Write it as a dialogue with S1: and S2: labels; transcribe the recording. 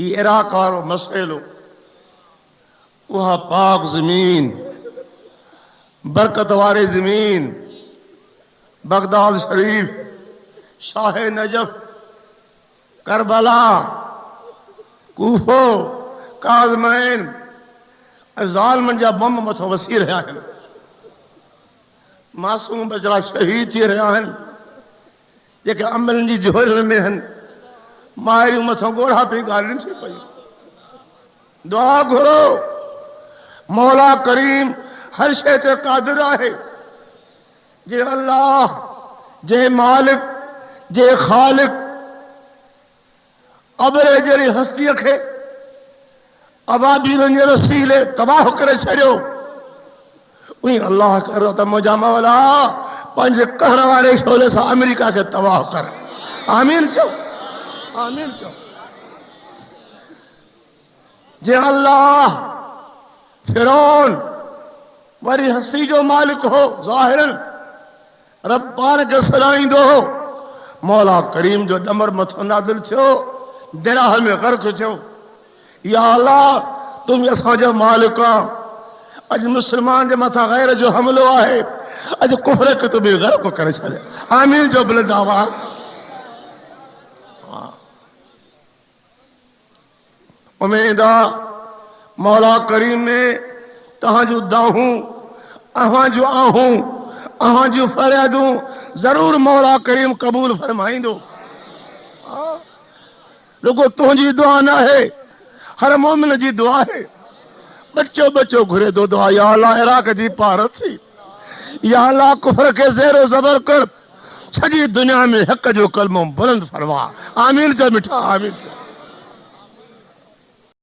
S1: ये इराक वारो मसइलो, वहा पाक ज़मीन, बरकत वारी ज़मीन, बगदाद शरीफ, शाह नजफ, करबला, कूफो, काज़मैन, ज़ालिमनि जा बम मथां वसी रहिया आहिनि। मासूम बचड़ा शहीद थी रहिया आहिनि, जेके अमलनि जी झोलनि में आहिनि। माहिरियूं मथां ॻोढ़ा पई ॻाल्हियुनि थी पई। दुआ घुरो, मौला करीम हर शइ ते क़ादिर आहे। जे अल्लाह, जे मालिक, जे ख़ालिक अबरे जहिड़ी हस्तीअ खे अबाबीलनि जे रसीले तबाह करे छॾियो, उही अल्लाह करो त मुंहिंजा मौला पंहिंजे कहर वारे शोले सां अमेरिका खे तबाह कर। आमीन चओ, आमीन चओ। जे अल्लाह फिरौन वरी हस्ती जो मालिक हो, ज़ाहिरन रब पान खे सराईंदो हो। मौला करीम जो डमर मथो नादिल थियो, दिराह में गर्क थियो। या अल्लाह तुम असांजो मालिक आ। अज मुसलमान जे मथा गैर जो हमलो आहे, अज कुफर खे तुम गर्क करे छॾे। आमीन जो बुलंद आवाज़। उम्मीद आ मौला करीम में तहां जो दाहूं, अहां जो आहूं, अहां जो फरियादूं जरूर मौला करीम कबूल फरमाइंदो। रुगो तुझी दुआ ना है, हर मोमिन जी दुआ है। बच्चो बच्चो घुरे दो दुआ, या अल्लाह इराक जी पारत थी, या अल्लाह कुफर के ज़ेरो ज़बर कर, सॼी दुनिया में हक़ जो कलमो बुलंद फरमा। आमीन चो मिठा, आमीन चो।